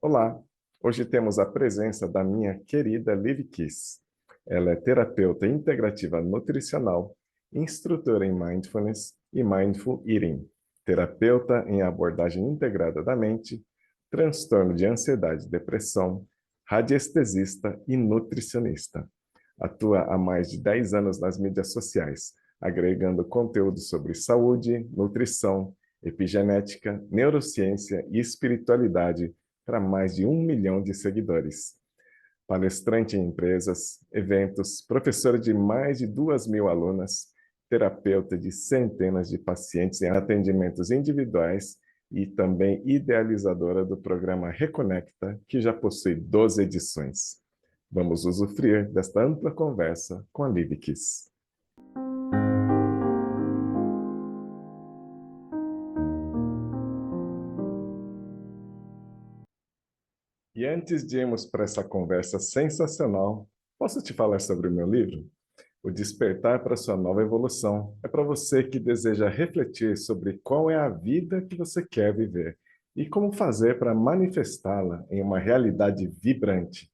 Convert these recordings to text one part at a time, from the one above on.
Olá, hoje temos a presença da minha querida Liv Kiss. Ela é terapeuta integrativa nutricional, instrutora em Mindfulness e Mindful Eating, terapeuta em abordagem integrada da mente, transtorno de ansiedade e depressão, radiestesista e nutricionista. Atua há mais de 10 anos nas mídias sociais, agregando conteúdo sobre saúde, nutrição, epigenética, neurociência e espiritualidade para mais de 1 milhão de seguidores. Palestrante em empresas, eventos, professora de mais de 2.000 alunas, terapeuta de centenas de pacientes em atendimentos individuais e também idealizadora do programa Reconecta, que já possui 12 edições. Vamos usufruir desta ampla conversa com a Liv Kiss. E antes de irmos para essa conversa sensacional, posso te falar sobre o meu livro? O Despertar para Sua Nova Evolução é para você que deseja refletir sobre qual é a vida que você quer viver e como fazer para manifestá-la em uma realidade vibrante.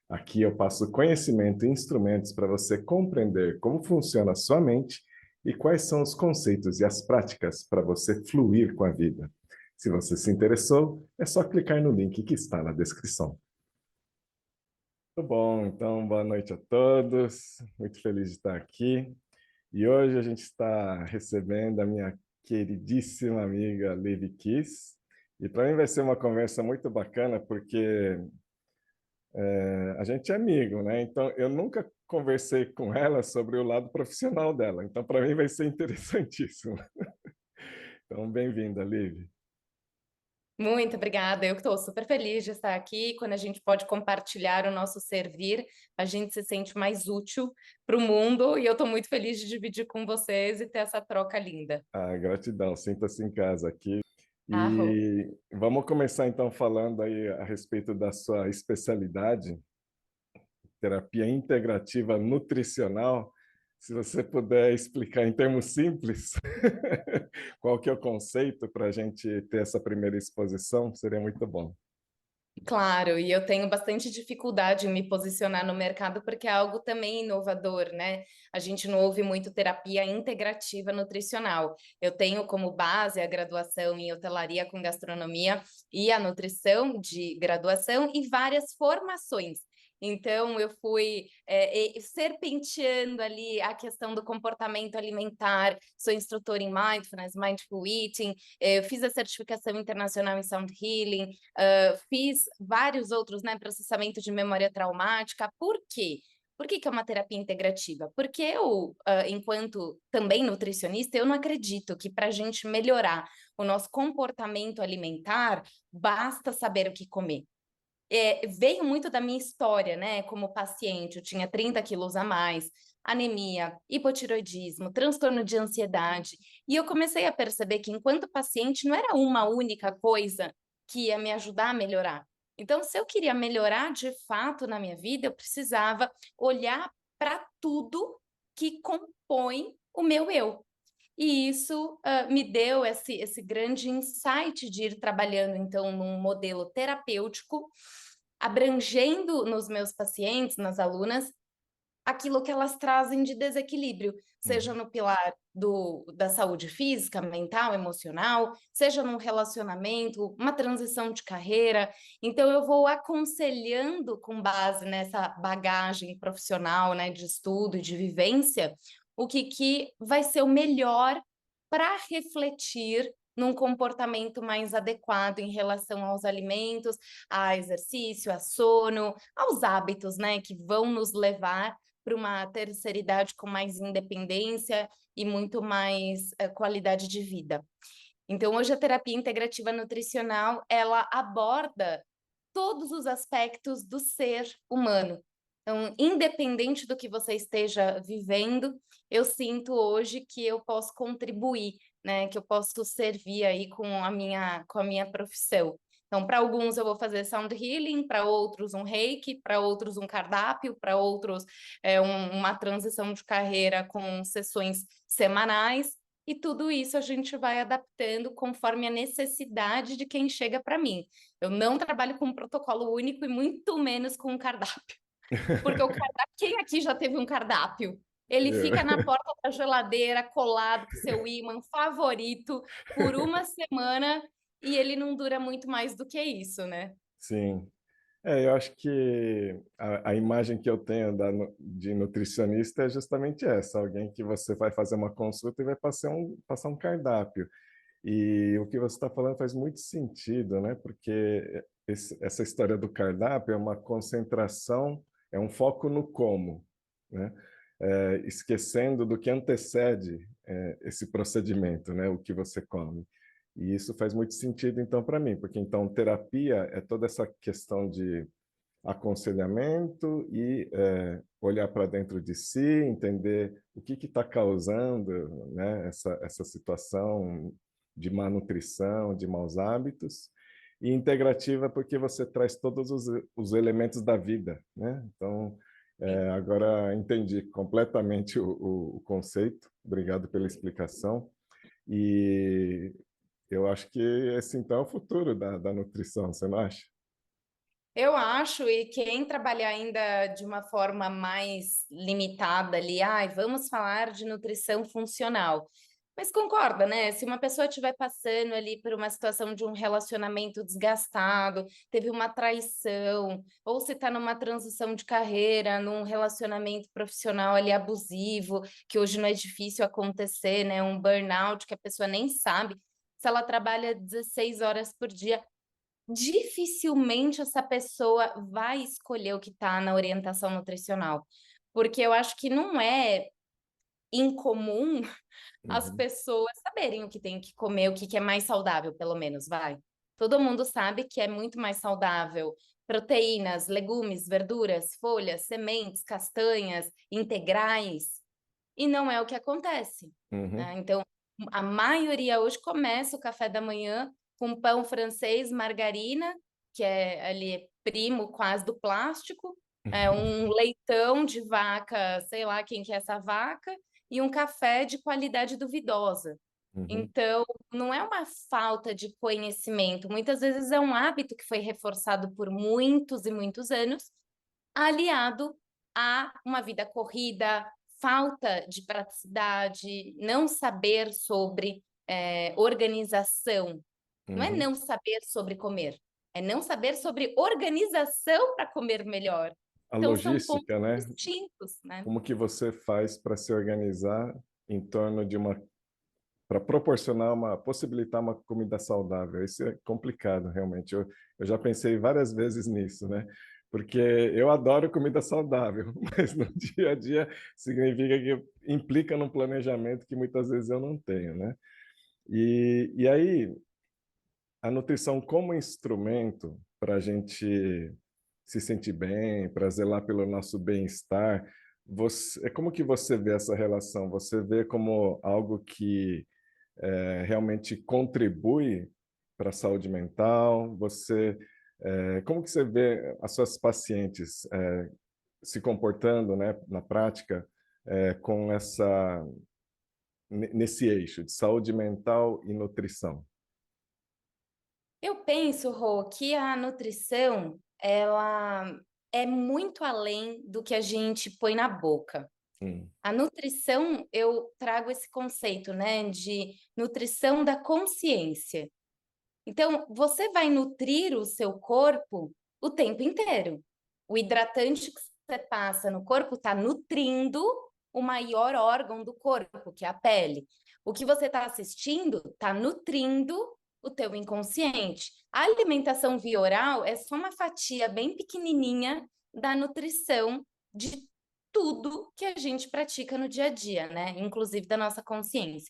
Aqui eu passo conhecimento e instrumentos para você compreender como funciona a sua mente e quais são os conceitos e as práticas para você fluir com a vida. Se você se interessou, é só clicar no link que está na descrição. Muito bom, então boa noite a todos. Muito feliz de estar aqui. E hoje a gente está recebendo a minha queridíssima amiga Liv Kiss. E para mim vai ser uma conversa muito bacana, porque a gente é amigo, né? Então eu nunca conversei com ela sobre o lado profissional dela. Então para mim vai ser interessantíssimo. Então bem-vinda, Liv. Muito obrigada. Eu estou super feliz de estar aqui. Quando a gente pode compartilhar o nosso servir, a gente se sente mais útil para o mundo e eu estou muito feliz de dividir com vocês e ter essa troca linda. Ah, gratidão. Sinta-se em casa aqui. Arro. E vamos começar então falando aí a respeito da sua especialidade, terapia integrativa nutricional. Se você puder explicar em termos simples qual que é o conceito para a gente ter essa primeira exposição, seria muito bom. Claro, e eu tenho bastante dificuldade em me posicionar no mercado porque é algo também inovador, né? A gente não ouve muito terapia integrativa nutricional. Eu tenho como base a graduação em hotelaria com gastronomia e a nutrição de graduação e várias formações. Então, eu fui serpenteando ali a questão do comportamento alimentar, sou instrutora em Mindfulness, Mindful Eating, eu fiz a certificação internacional em Sound Healing, fiz vários outros, né, processamento de memória traumática. Por quê? Por que é uma terapia integrativa? Porque eu, enquanto também nutricionista, eu não acredito que para a gente melhorar o nosso comportamento alimentar, basta saber o que comer. Veio muito da minha história, né, como paciente. Eu tinha 30 quilos a mais, anemia, hipotiroidismo, transtorno de ansiedade. E eu comecei a perceber que, enquanto paciente, não era uma única coisa que ia me ajudar a melhorar. Então, se eu queria melhorar de fato na minha vida, eu precisava olhar para tudo que compõe o meu eu. E isso me deu esse grande insight de ir trabalhando, então, num modelo terapêutico, abrangendo nos meus pacientes, nas alunas, aquilo que elas trazem de desequilíbrio, seja Uhum. no pilar da saúde física, mental, emocional, seja num relacionamento, uma transição de carreira. Então, eu vou aconselhando com base nessa bagagem profissional, né, de estudo e de vivência, o que vai ser o melhor para refletir num comportamento mais adequado em relação aos alimentos, a exercício, a sono, aos hábitos, né, que vão nos levar para uma terceira idade com mais independência e muito mais qualidade de vida. Então, hoje a terapia integrativa nutricional, ela aborda todos os aspectos do ser humano. Então, independente do que você esteja vivendo, eu sinto hoje que eu posso contribuir, né? Que eu posso servir aí com a minha profissão. Então, para alguns eu vou fazer sound healing, para outros um reiki, para outros um cardápio, para outros uma transição de carreira com sessões semanais. e tudo isso a gente vai adaptando conforme a necessidade de quem chega para mim. Eu não trabalho com um protocolo único e muito menos com um cardápio. Porque o cardápio, quem aqui já teve um cardápio? Ele Eu. fica na porta da geladeira, colado com seu ímã favorito, por uma semana, e ele não dura muito mais do que isso, né? Sim. Eu acho que a imagem que eu tenho de nutricionista é justamente essa, alguém que você vai fazer uma consulta e vai passar um cardápio. E o que você está falando faz muito sentido, né? Porque essa história do cardápio é uma concentração, é um foco no como, né? Esquecendo do que antecede esse procedimento, né? O que você come. E isso faz muito sentido, então, para mim, porque então terapia é toda essa questão de aconselhamento e olhar para dentro de si, entender o que está causando, né, essa situação de má nutrição, de maus hábitos, e integrativa porque você traz todos os elementos da vida, né? Então, agora entendi completamente o conceito. Obrigado pela explicação. E eu acho que esse, então, é o futuro da nutrição, você não acha? Eu acho, e quem trabalhar ainda de uma forma mais limitada ali, ai, vamos falar de nutrição funcional. Mas concorda, né? Se uma pessoa estiver passando ali por uma situação de um relacionamento desgastado, teve uma traição, ou se está numa transição de carreira, num relacionamento profissional ali abusivo, que hoje não é difícil acontecer, né? Um burnout que a pessoa nem sabe se ela trabalha 16 horas por dia, dificilmente essa pessoa vai escolher o que está na orientação nutricional. Porque eu acho que não é incomum as Uhum, pessoas saberem o que tem que comer, o que que é mais saudável, pelo menos, vai. Todo mundo sabe que é muito mais saudável proteínas, legumes, verduras, folhas, sementes, castanhas, integrais, e não é o que acontece, né? uhum, Então, a maioria hoje começa o café da manhã com pão francês, margarina, que é ali primo quase do plástico, um leitão de vaca, sei lá quem que é essa vaca, e um café de qualidade duvidosa. uhum. Então, não é uma falta de conhecimento, muitas vezes é um hábito que foi reforçado por muitos e muitos anos, aliado a uma vida corrida, falta de praticidade, não saber sobre organização. Não é Uhum. não saber sobre comer, é não saber sobre organização para comer melhor. A Então, são pontos logística, né? distintos, né? Como que você faz para se organizar em torno de para proporcionar possibilitar uma comida saudável? Isso é complicado, realmente. Eu já pensei várias vezes nisso, né? Porque eu adoro comida saudável, mas no dia a dia significa que implica num planejamento que muitas vezes eu não tenho, né? E aí, a nutrição como instrumento para a gente se sentir bem, para zelar pelo nosso bem-estar, como que você vê essa relação? Você vê como algo que realmente contribui para a saúde mental? Como que você vê as suas pacientes se comportando, né, na prática, com nesse eixo de saúde mental e nutrição? Eu penso, Rô, que a nutrição, ela é muito além do que a gente põe na boca. Hum, A nutrição, eu trago esse conceito, né, de nutrição da consciência. Então, você vai nutrir o seu corpo o tempo inteiro. O hidratante que você passa no corpo está nutrindo o maior órgão do corpo, que é a pele. O que você está assistindo está nutrindo o teu inconsciente. A alimentação via oral é só uma fatia bem pequenininha da nutrição de tudo que a gente pratica no dia a dia, né? Inclusive da nossa consciência.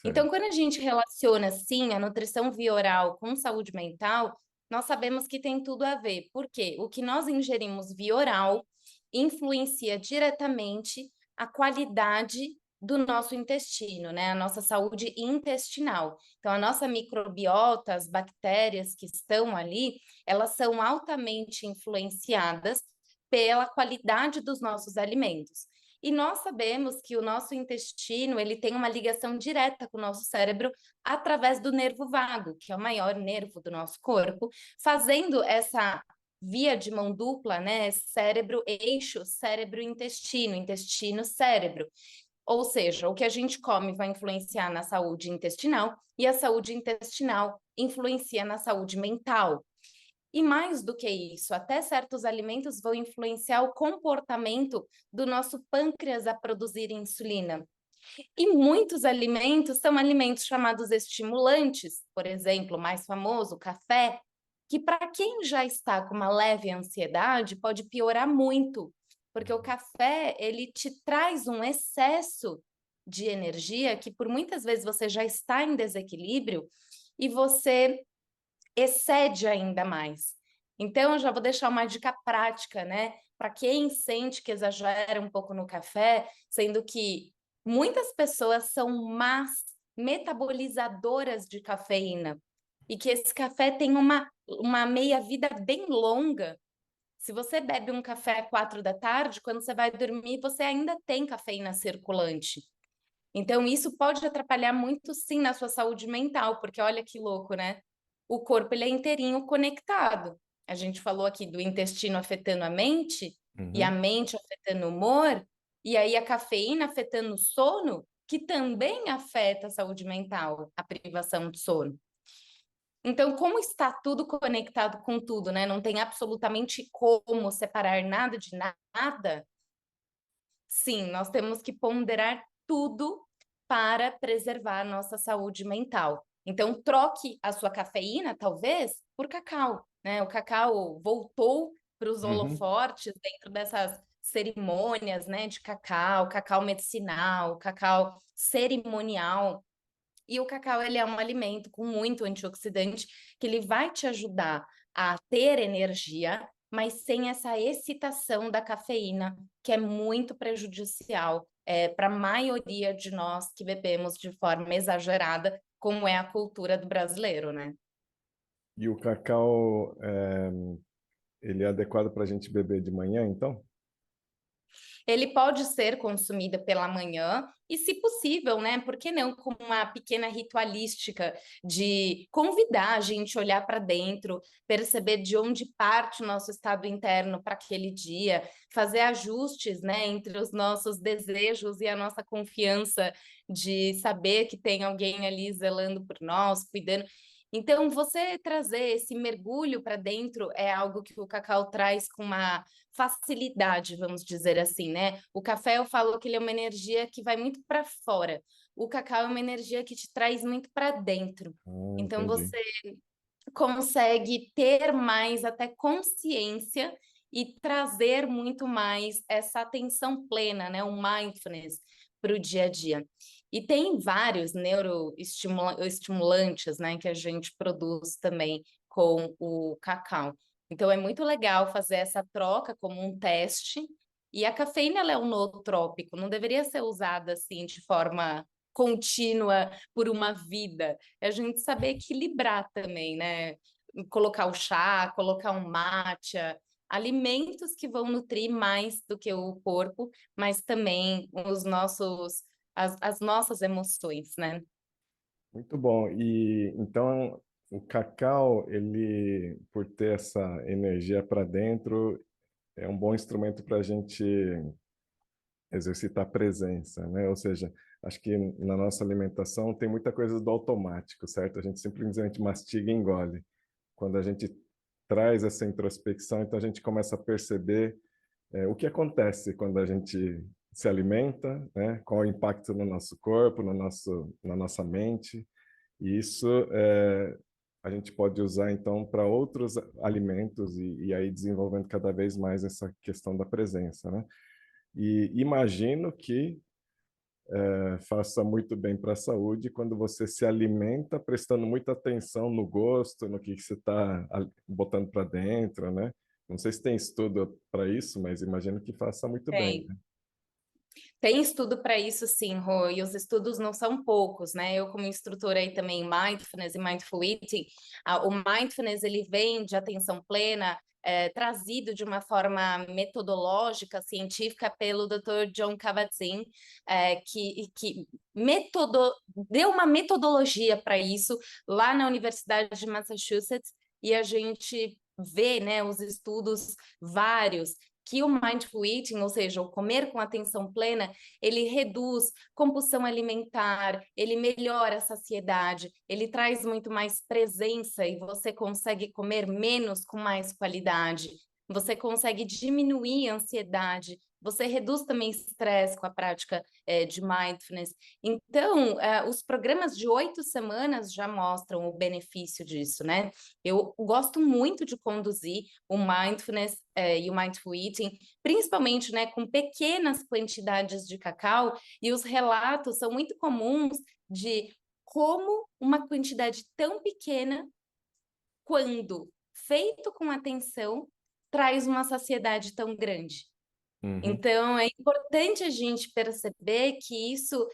Então, certo. quando a gente relaciona, sim, a nutrição via oral com saúde mental, nós sabemos que tem tudo a ver. Por quê? O que nós ingerimos via oral influencia diretamente a qualidade do nosso intestino, né? A nossa saúde intestinal. Então, a nossa microbiota, as bactérias que estão ali, elas são altamente influenciadas pela qualidade dos nossos alimentos. E nós sabemos que o nosso intestino, ele tem uma ligação direta com o nosso cérebro através do nervo vago, que é o maior nervo do nosso corpo, fazendo essa via de mão dupla, né? Cérebro-eixo, cérebro-intestino, intestino-cérebro. Ou seja, o que a gente come vai influenciar na saúde intestinal e a saúde intestinal influencia na saúde mental. E mais do que isso, até certos alimentos vão influenciar o comportamento do nosso pâncreas a produzir insulina. E muitos alimentos são alimentos chamados estimulantes, por exemplo, o mais famoso, o café, que para quem já está com uma leve ansiedade pode piorar muito, porque o café ele te traz um excesso de energia que por muitas vezes você já está em desequilíbrio e você excede ainda mais. Então, eu já vou deixar uma dica prática, né? Para quem sente que exagera um pouco no café, sendo que muitas pessoas são más metabolizadoras de cafeína e que esse café tem uma meia-vida bem longa. Se você bebe um café às 4 da tarde, quando você vai dormir, você ainda tem cafeína circulante. Então, isso pode atrapalhar muito, sim, na sua saúde mental, porque olha que louco, né? O corpo, ele é inteirinho conectado. A gente falou aqui do intestino afetando a mente, e a Uhum. mente afetando o humor, e aí a cafeína afetando o sono, que também afeta a saúde mental, a privação de sono. Então, como está tudo conectado com tudo, né? Não tem absolutamente como separar nada de nada. Sim, nós temos que ponderar tudo para preservar a nossa saúde mental. Então, troque a sua cafeína, talvez, por cacau, né? O cacau voltou para os Uhum. holofortes dentro dessas cerimônias, né, de cacau, cacau medicinal, cacau cerimonial. E o cacau, ele é um alimento com muito antioxidante, que ele vai te ajudar a ter energia, mas sem essa excitação da cafeína, que é muito prejudicial para a maioria de nós que bebemos de forma exagerada, como é a cultura do brasileiro, né? E o cacau, ele é adequado para a gente beber de manhã, então? Ele pode ser consumido pela manhã e, se possível, né? Por que não com uma pequena ritualística de convidar a gente a olhar para dentro, perceber de onde parte o nosso estado interno para aquele dia, fazer ajustes, né, entre os nossos desejos e a nossa confiança de saber que tem alguém ali zelando por nós, cuidando. Então, você trazer esse mergulho para dentro é algo que o cacau traz com uma facilidade, vamos dizer assim, né? O café eu falo que ele é uma energia que vai muito para fora. O cacau é uma energia que te traz muito para dentro. Ah, Então entendi. você consegue ter mais até consciência e trazer muito mais essa atenção plena, né? O mindfulness para o dia a dia. E tem vários neuroestimulantes, né, que a gente produz também com o cacau. Então é muito legal fazer essa troca como um teste. E a cafeína ela é um nootrópico, não deveria ser usada assim de forma contínua por uma vida. É a gente saber equilibrar também, né? Colocar o chá, colocar um matcha, alimentos que vão nutrir mais do que o corpo, mas também as nossas emoções, né? Muito bom. E então o cacau, ele, por ter essa energia para dentro, é um bom instrumento para a gente exercitar a presença, né? Ou seja, acho que na nossa alimentação tem muita coisa do automático, certo? A gente simplesmente mastiga e engole. Quando a gente traz essa introspecção, então a gente começa a perceber o que acontece quando a gente se alimenta, né? Qual é o impacto no nosso corpo, na nossa mente. E isso a gente pode usar então para outros alimentos e aí desenvolvendo cada vez mais essa questão da presença, né? E imagino que faça muito bem para a saúde quando você se alimenta prestando muita atenção no gosto, no que você está botando para dentro, né? Não sei se tem estudo para isso, mas imagino que faça muito bem, Tem. né? Tem estudo para isso, sim, Rô, e os estudos não são poucos, né? Eu, como instrutora aí também em Mindfulness e Mindful Eating, o Mindfulness, ele vem de atenção plena, trazido de uma forma metodológica, científica, pelo Dr. John Kabat-Zinn, que deu uma metodologia para isso lá na Universidade de Massachusetts, e a gente vê, né, os estudos vários, que o Mindful Eating, ou seja, o comer com atenção plena, ele reduz compulsão alimentar, ele melhora a saciedade, ele traz muito mais presença e você consegue comer menos com mais qualidade. Você consegue diminuir a ansiedade, você reduz também estresse com a prática de mindfulness. Então, os programas de 8 semanas já mostram o benefício disso, né? Eu gosto muito de conduzir o mindfulness e o mindful eating, principalmente, né, com pequenas quantidades de cacau, e os relatos são muito comuns de como uma quantidade tão pequena, quando feito com atenção, traz uma saciedade tão grande. Uhum. Então, é importante a gente perceber que isso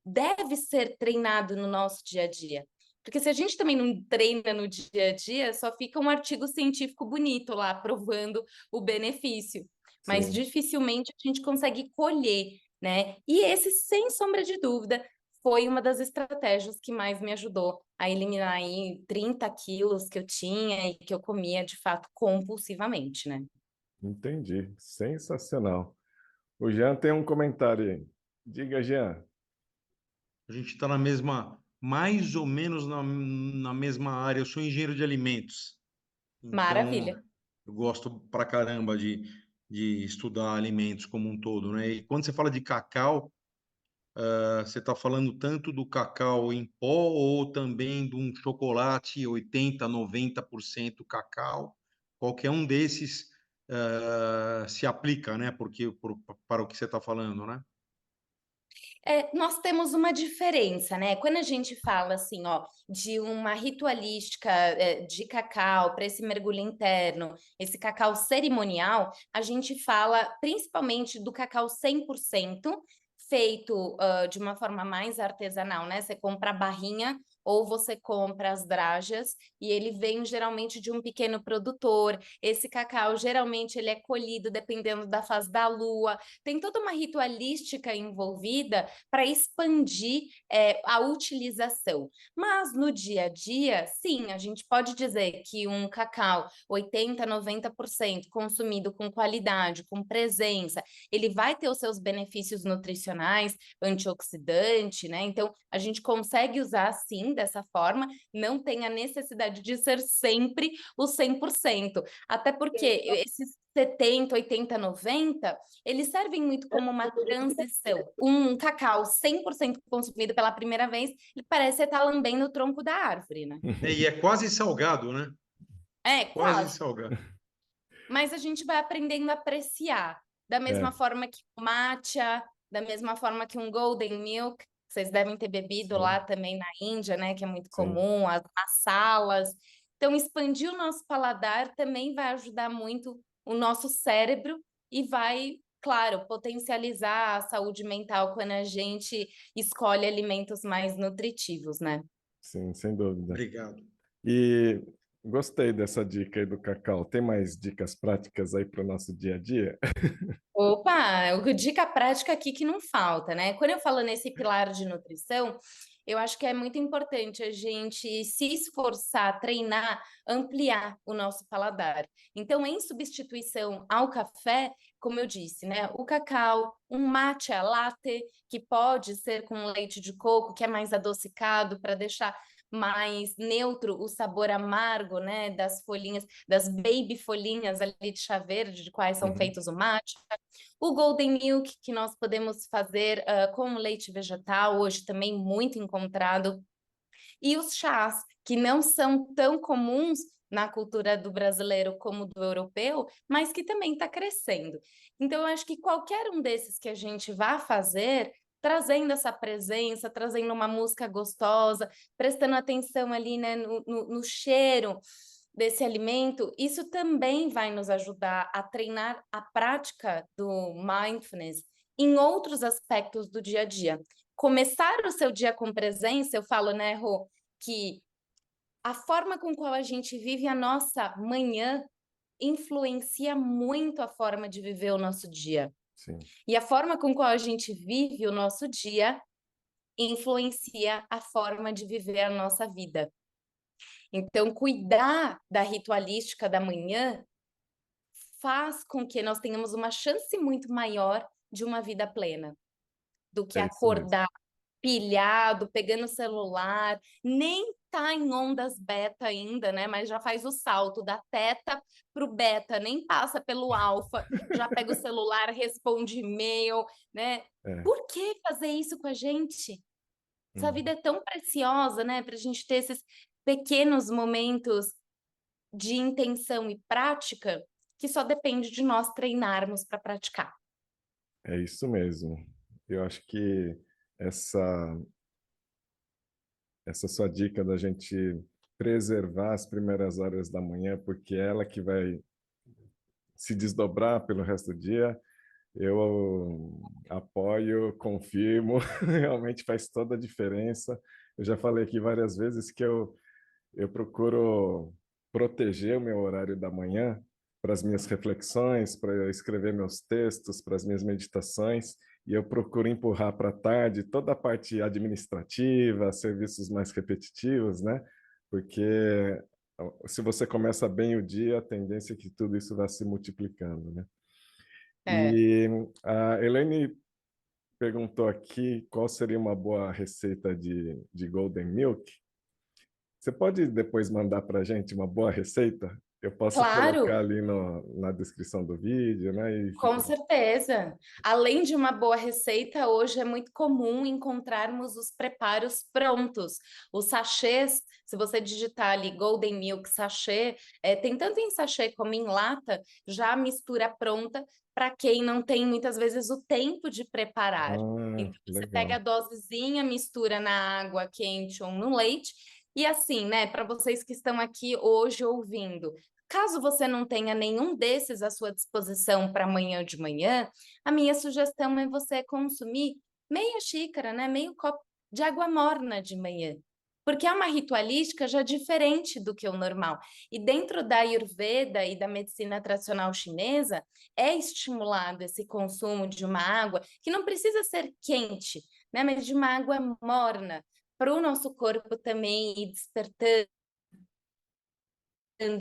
deve ser treinado no nosso dia a dia. Porque se a gente também não treina no dia a dia, só fica um artigo científico bonito lá, provando o benefício. Mas Sim, dificilmente a gente consegue colher, né? E esse, sem sombra de dúvida, foi uma das estratégias que mais me ajudou a eliminar aí 30 quilos que eu tinha e que eu comia, de fato, compulsivamente, né? entendi. Sensacional. O Jean tem um comentário aí. Diga, Jean. A gente está na mesma, mais ou menos na mesma área. Eu sou engenheiro de alimentos, então Maravilha. eu gosto pra caramba de estudar alimentos como um todo, né? E quando você fala de cacau, você está falando tanto do cacau em pó ou também de um chocolate 80, 90% cacau. Qualquer um desses se aplica, né? Porque para o que você está falando, né? Nós temos uma diferença, né? Quando a gente fala assim, ó, de uma ritualística de cacau para esse mergulho interno, esse cacau cerimonial, a gente fala principalmente do cacau 100% feito de uma forma mais artesanal, né? Você compra a barrinha ou você compra as dragas e ele vem geralmente de um pequeno produtor. Esse cacau geralmente ele é colhido dependendo da fase da lua. Tem toda uma ritualística envolvida para expandir a utilização. Mas no dia a dia, sim, a gente pode dizer que um cacau 80, 90% consumido com qualidade, com presença, ele vai ter os seus benefícios nutricionais, antioxidante, né? Então, a gente consegue usar sim dessa forma, não tem a necessidade de ser sempre o 100%, até porque esses 70, 80, 90, eles servem muito como uma transição. Um cacau 100% consumido pela primeira vez, ele parece estar lambendo o tronco da árvore, né? E é quase salgado, né? Quase Quase. salgado. Mas a gente vai aprendendo a apreciar, da mesma É, forma que o matcha, da mesma forma que um golden milk, vocês devem ter bebido lá sim, também na Índia, né, que é muito sim. comum, as massalas. Então, expandir o nosso paladar também vai ajudar muito o nosso cérebro e vai, claro, potencializar a saúde mental quando a gente escolhe alimentos mais nutritivos, né? Sim, sem dúvida. Obrigado. E gostei dessa dica aí do cacau. Tem mais dicas práticas aí para o nosso dia a dia? Opa, dica prática aqui que não falta, né? Quando eu falo nesse pilar de nutrição, eu acho que é muito importante a gente se esforçar, treinar, ampliar o nosso paladar. Então, em substituição ao café, como eu disse, né? O cacau, um matcha latte, que pode ser com leite de coco, que é mais adocicado, para deixar mais neutro o sabor amargo, né, das folhinhas, das baby folhinhas ali de chá verde, de quais são Uhum. feitos o matcha. O golden milk, que nós podemos fazer com leite vegetal, hoje também muito encontrado. E os chás, que não são tão comuns na cultura do brasileiro como do europeu, mas que também está crescendo. Então, eu acho que qualquer um desses que a gente vá fazer, trazendo essa presença, trazendo uma música gostosa, prestando atenção ali, né, no cheiro desse alimento, isso também vai nos ajudar a treinar a prática do mindfulness em outros aspectos do dia a dia. Começar o seu dia com presença, eu falo, né, Rô, que a forma com qual a gente vive a nossa manhã influencia muito a forma de viver o nosso dia. Sim. E a forma com qual a gente vive o nosso dia influencia a forma de viver a nossa vida. Então, cuidar da ritualística da manhã faz com que nós tenhamos uma chance muito maior de uma vida plena, do que É isso mesmo. acordar pilhado, pegando o celular, nem tá em ondas beta ainda, né? Mas já faz o salto da teta pro beta, nem passa pelo alfa, já pega o celular, responde e-mail, né? É. Por que fazer isso com a gente? Essa vida é tão preciosa, né? Para a gente ter esses pequenos momentos de intenção e prática que só depende de nós treinarmos para praticar. É isso mesmo. Eu acho que essa essa sua dica da gente preservar as primeiras horas da manhã, porque é ela que vai se desdobrar pelo resto do dia, eu apoio, confirmo, realmente faz toda a diferença. Eu já falei aqui várias vezes que eu procuro proteger o meu horário da manhã para as minhas reflexões, para eu escrever meus textos, para as minhas meditações, e eu procuro empurrar para a tarde toda a parte administrativa, serviços mais repetitivos, né? Porque se você começa bem o dia, a tendência é que tudo isso vá se multiplicando, né? É. E a Elaine perguntou aqui qual seria uma boa receita de Golden Milk. Você pode depois mandar para a gente uma boa receita? Eu posso colocar Claro, ali na descrição do vídeo, né? E com fica... certeza. Além de uma boa receita, hoje é muito comum encontrarmos os preparos prontos. Os sachês, se você digitar ali Golden Milk sachê, tem tanto em sachê como em lata, já a mistura pronta para quem não tem muitas vezes o tempo de preparar. Ah, Então você pega a legal. dosezinha, mistura na água quente ou no leite, e assim, né, para vocês que estão aqui hoje ouvindo, caso você não tenha nenhum desses à sua disposição para amanhã de manhã, a minha sugestão é você consumir meia xícara, né, meio copo de água morna de manhã. Porque é uma ritualística já diferente do que o normal. E dentro da Ayurveda e da medicina tradicional chinesa, é estimulado esse consumo de uma água que não precisa ser quente, né, mas de uma água morna, para o nosso corpo também ir despertando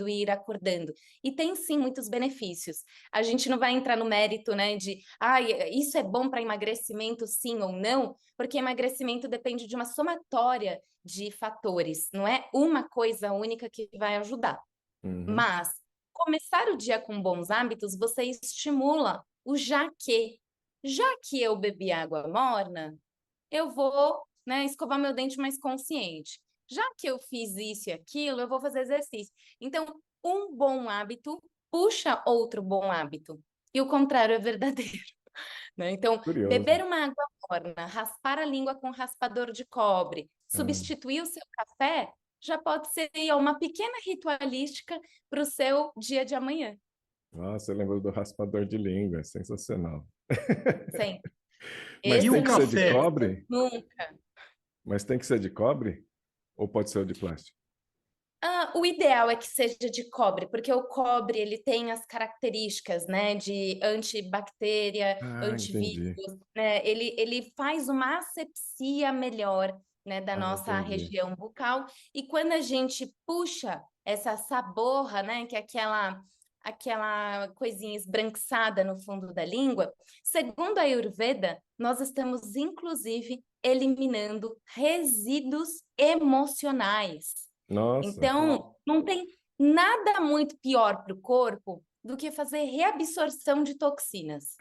e ir acordando. E tem sim muitos benefícios. A gente não vai entrar no mérito, né, de isso é bom para emagrecimento, sim ou não, porque emagrecimento depende de uma somatória de fatores, não é uma coisa única que vai ajudar. Uhum. Mas começar o dia com bons hábitos, você estimula o já que. Já que eu bebi água morna, eu vou, né, escovar meu dente mais consciente. Já que eu fiz isso e aquilo, eu vou fazer exercício. Então, um bom hábito puxa outro bom hábito. E o contrário é verdadeiro, né? Então, Curioso. beber uma água morna, raspar a língua com raspador de cobre, Ah, substituir o seu café, já pode ser aí, ó, uma pequena ritualística para o seu dia de amanhã. nossa, eu lembro do raspador de língua, é sensacional. Sempre. Mas E Esse o tem que não ser de café? esqueça cobre? nunca. Mas tem que ser de cobre? Ou pode ser o de plástico? O ideal é que seja de cobre, porque o cobre ele tem as características, né, de antibactéria, Ah, entendi. antivírus, né? Ele faz uma asepsia melhor, né, da Ah, nossa entendi. região bucal. E quando a gente puxa essa saborra, né, que é aquela coisinha esbranquiçada no fundo da língua, segundo a Ayurveda, nós estamos inclusive eliminando resíduos emocionais. Nossa, Então, não tem nada muito pior para o corpo do que fazer reabsorção de toxinas.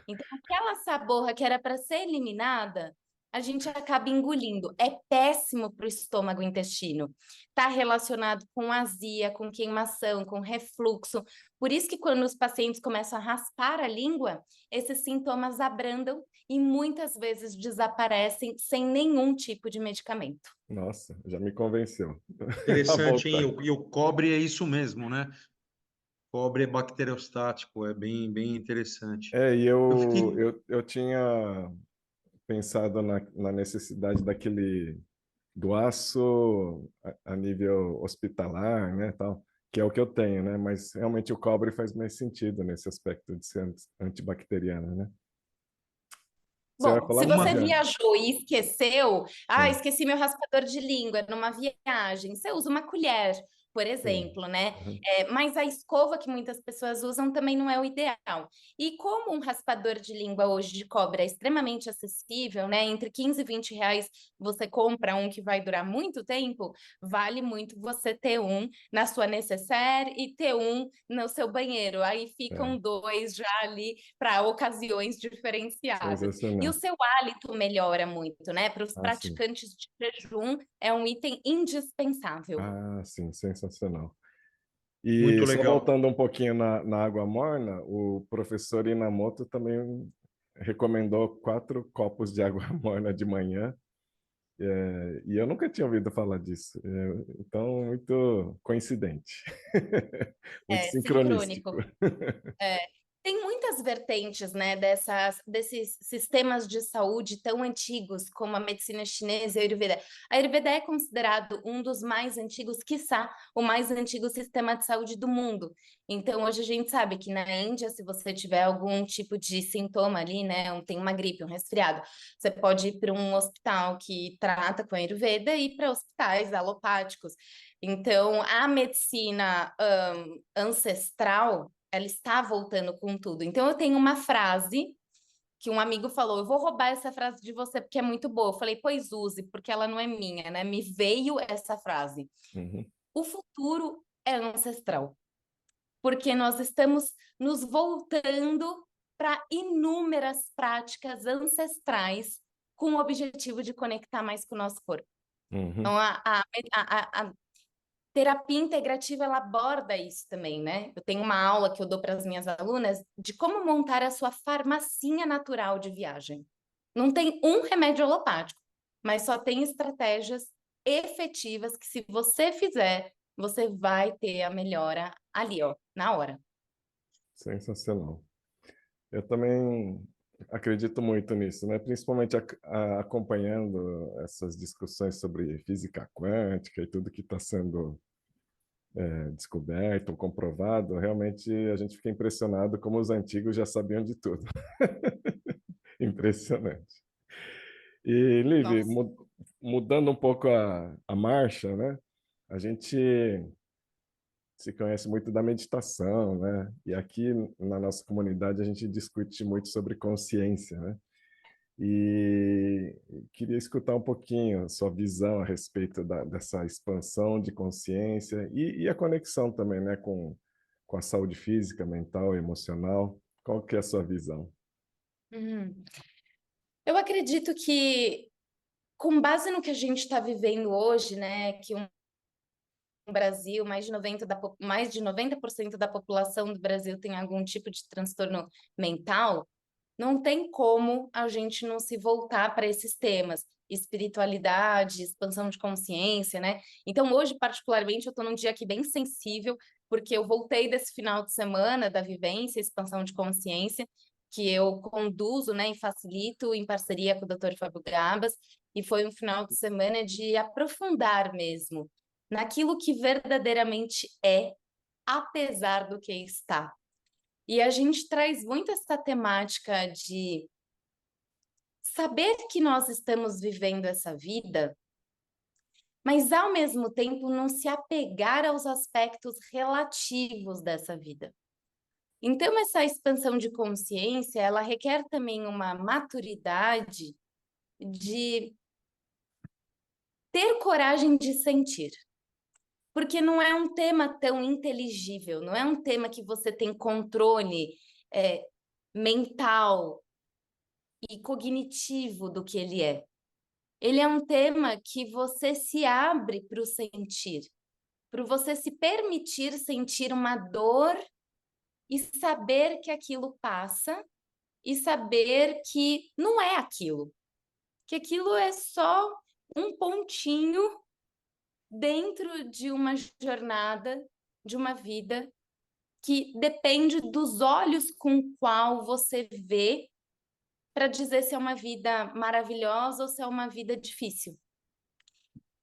Então, aquela saborra que era para ser eliminada, a gente acaba engolindo. É péssimo para o estômago e intestino. Está relacionado com azia, com queimação, com refluxo. Por isso que quando os pacientes começam a raspar a língua, esses sintomas abrandam e muitas vezes desaparecem sem nenhum tipo de medicamento. nossa, já me convenceu a Interessante, hein? voltar. E o cobre é isso mesmo, né? Cobre é bacteriostático, é bem interessante. É, e Eu fiquei. eu tinha pensado na necessidade daquele do aço a nível hospitalar, né, tal. que é o que eu tenho, né? Mas realmente o cobre faz mais sentido nesse aspecto de ser antibacteriano, né? Você vai Bom, falar, se Uma, você Fabiano? viajou e esqueceu, Sim, esqueci meu raspador de língua numa viagem, você usa uma colher, por sim. exemplo, né? Uhum. Mas a escova que muitas pessoas usam também não é o ideal. E como um raspador de língua hoje de cobre é extremamente acessível, né? Entre 15 e 20 reais você compra um que vai durar muito tempo, vale muito você ter um na sua necessaire e ter um no seu banheiro. Aí ficam É, dois já ali para ocasiões diferenciadas. E o sensacional. seu hálito melhora muito, né? Para os Ah, sim. praticantes de jejum, é um item indispensável. Ah, sim, sensacional. E muito só legal. voltando um pouquinho na água morna, o professor Inamoto também recomendou 4 copos de água morna de manhã, e eu nunca tinha ouvido falar disso. Então, muito coincidente, muito É sincronístico. sincrônico. É, tem muitas vertentes, né, desses sistemas de saúde tão antigos como a medicina chinesa e a Ayurveda. A Ayurveda é considerado um dos mais antigos, quiçá, o mais antigo sistema de saúde do mundo. Então, hoje a gente sabe que na Índia, se você tiver algum tipo de sintoma ali, né, tem uma gripe, um resfriado, você pode ir para um hospital que trata com a Ayurveda e ir para hospitais alopáticos. Então, a medicina ancestral ela está voltando com tudo. Então, eu tenho uma frase que um amigo falou: eu vou roubar essa frase de você porque é muito boa. Eu falei: pois use, porque ela não é minha, né? Me veio essa frase. Uhum. O futuro é ancestral, porque nós estamos nos voltando para inúmeras práticas ancestrais com o objetivo de conectar mais com o nosso corpo. Então, Uhum. a terapia integrativa, ela aborda isso também, né? Eu tenho uma aula que eu dou para as minhas alunas de como montar a sua farmacinha natural de viagem. Não tem um remédio alopático, mas só tem estratégias efetivas que, se você fizer, você vai ter a melhora ali, ó, na hora. Sensacional. Eu também acredito muito nisso, né? Principalmente acompanhando essas discussões sobre física quântica e tudo que está sendo descoberto ou comprovado. Realmente a gente fica impressionado como os antigos já sabiam de tudo. Impressionante. E, Liv, Nossa. mudando um pouco a marcha, né? A gente se conhece muito da meditação, né? E aqui na nossa comunidade a gente discute muito sobre consciência, né? E queria escutar um pouquinho a sua visão a respeito dessa expansão de consciência e a conexão também, né, com a saúde física, mental, emocional. Qual que é a sua visão? Uhum. Eu acredito que, com base no que a gente está vivendo hoje, né, que Brasil, mais de 90% da população do Brasil tem algum tipo de transtorno mental, não tem como a gente não se voltar para esses temas, espiritualidade, expansão de consciência, né? Então, hoje, particularmente, eu estou num dia aqui bem sensível, porque eu voltei desse final de semana da vivência, expansão de consciência, que eu conduzo, né, e facilito em parceria com o Dr. Fábio Gabas, e foi um final de semana de aprofundar mesmo naquilo que verdadeiramente é, apesar do que está. E a gente traz muito essa temática de saber que nós estamos vivendo essa vida, mas ao mesmo tempo não se apegar aos aspectos relativos dessa vida. Então, essa expansão de consciência, ela requer também uma maturidade de ter coragem de sentir. Porque não é um tema tão inteligível, não é um tema que você tem controle mental e cognitivo do que ele é. Ele é um tema que você se abre para o sentir, para você se permitir sentir uma dor e saber que aquilo passa e saber que não é aquilo, que aquilo é só um pontinho dentro de uma jornada, de uma vida que depende dos olhos com qual você vê para dizer se é uma vida maravilhosa ou se é uma vida difícil.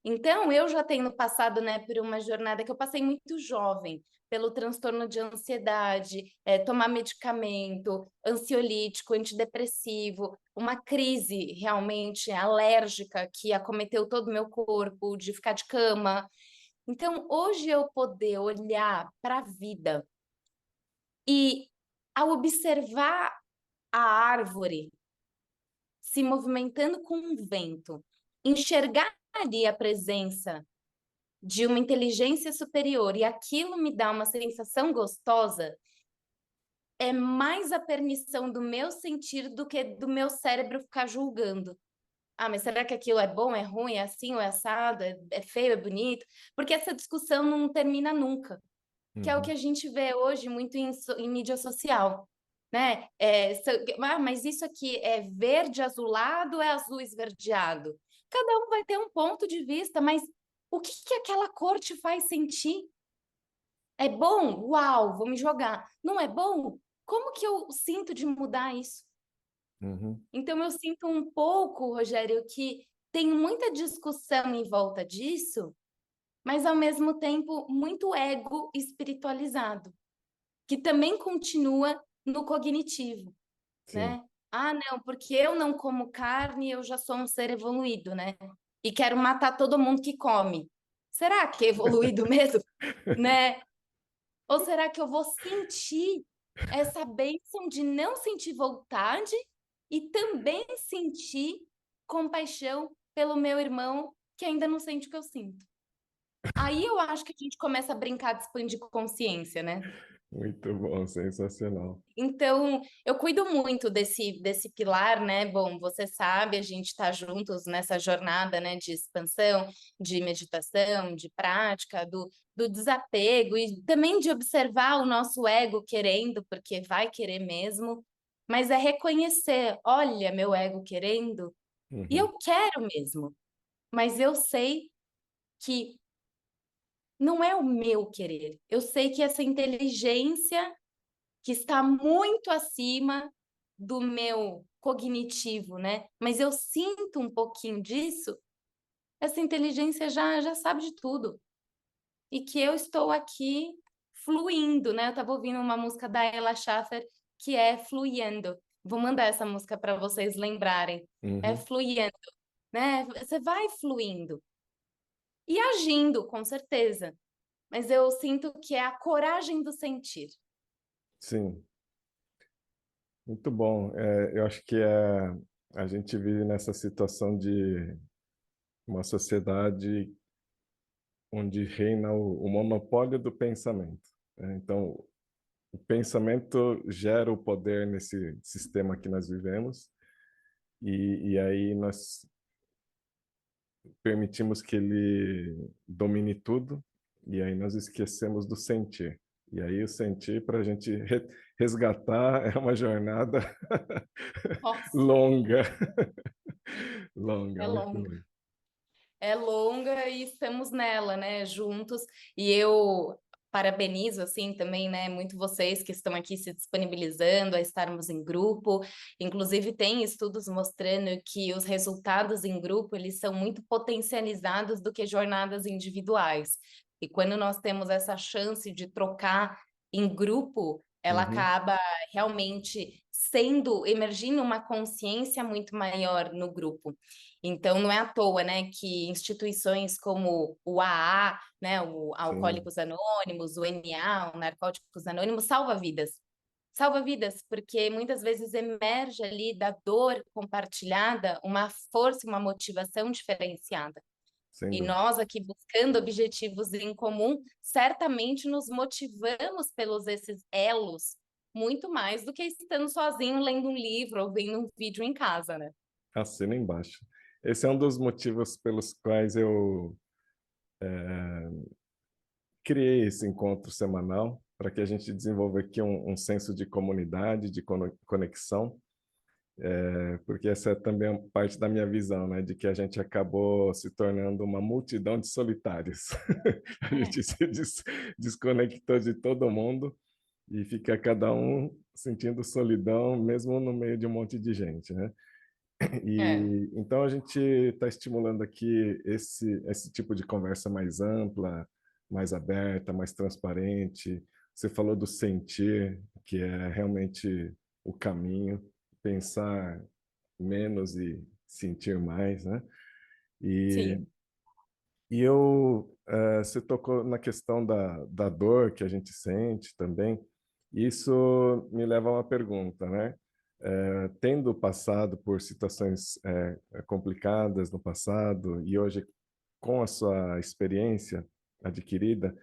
Então, eu já tenho passado, né, por uma jornada que eu passei muito jovem, pelo transtorno de ansiedade, tomar medicamento, ansiolítico, antidepressivo, uma crise realmente alérgica que acometeu todo o meu corpo, de ficar de cama. Então, hoje eu poder olhar para a vida e, ao observar a árvore se movimentando com um vento, enxergar ali a presença de uma inteligência superior e aquilo me dá uma sensação gostosa, é mais a permissão do meu sentir do que do meu cérebro ficar julgando. Ah, mas será que aquilo é bom, é ruim, é assim ou é assado, é feio, é bonito? Porque essa discussão não termina nunca, que é o que a gente vê hoje muito em mídia social, né? Mas isso aqui é verde azulado ou é azul esverdeado? Cada um vai ter um ponto de vista, mas o que que aquela cor te faz sentir? É bom? Uau, vou me jogar. Não é bom? Como que eu sinto de mudar isso? Uhum. Então, eu sinto um pouco, Rogério, que tem muita discussão em volta disso, mas ao mesmo tempo muito ego espiritualizado, que também continua no cognitivo, Sim. né? Ah, não, porque eu não como carne, eu já sou um ser evoluído, né? E quero matar todo mundo que come. Será que é evoluído mesmo, né? Ou será que eu vou sentir essa bênção de não sentir vontade e também sentir compaixão pelo meu irmão que ainda não sente o que eu sinto? Aí eu acho que a gente começa a brincar de expandir consciência, né? Muito bom, sensacional. Então, eu cuido muito desse pilar, né? Bom, você sabe, a gente está juntos nessa jornada, né, de expansão, de meditação, de prática, do desapego e também de observar o nosso ego querendo, porque vai querer mesmo, mas é reconhecer, olha, meu ego querendo, e Uhum. eu quero mesmo, mas eu sei que não é o meu querer. Eu sei que essa inteligência que está muito acima do meu cognitivo, né? Mas eu sinto um pouquinho disso, essa inteligência já sabe de tudo. E que eu estou aqui fluindo, né? Eu estava ouvindo uma música da Ella Schaffer que é Fluindo. Vou mandar essa música para vocês lembrarem. É Uhum. fluindo, né? Você vai fluindo e agindo, com certeza. Mas eu sinto que é a coragem do sentir. Sim, muito bom. Eu acho que a gente vive nessa situação de uma sociedade onde reina o monopólio do pensamento, né? Então, o pensamento gera o poder nesse sistema que nós vivemos, e aí nós permitimos que ele domine tudo, e aí nós esquecemos do sentir. E aí o sentir, para a gente resgatar, é uma jornada Nossa, longa, longa, é muito longa. longa. É longa e estamos nela, né, juntos. E eu parabenizo, assim, também, né, muito vocês que estão aqui se disponibilizando a estarmos em grupo. Inclusive, tem estudos mostrando que os resultados em grupo, eles são muito potencializados do que jornadas individuais. E quando nós temos essa chance de trocar em grupo, ela Uhum, acaba realmente emergindo uma consciência muito maior no grupo. Então, não é à toa, né, que instituições como o AA, né, o sim, Alcoólicos Anônimos, o NA, o Narcóticos Anônimos, salva vidas. Salva vidas, porque muitas vezes emerge ali da dor compartilhada uma força, uma motivação diferenciada. sem E dúvida. nós aqui buscando objetivos em comum, certamente nos motivamos pelos esses elos muito mais do que estando sozinho lendo um livro ou vendo um vídeo em casa, né? Assina embaixo. Esse é um dos motivos pelos quais eu criei esse encontro semanal, para que a gente desenvolva aqui um senso de comunidade, de conexão, porque essa é também parte da minha visão, né, de que a gente acabou se tornando uma multidão de solitários. A É. gente se desconectou de todo mundo e fica cada um sentindo solidão, mesmo no meio de um monte de gente, né? É, E então a gente está estimulando aqui esse tipo de conversa mais ampla, mais aberta, mais transparente. Você falou do sentir, que é realmente o caminho, pensar menos e sentir mais, né? E, sim. você tocou na questão da dor que a gente sente também. Isso me leva a uma pergunta, né? Tendo passado por situações complicadas no passado e hoje com a sua experiência adquirida,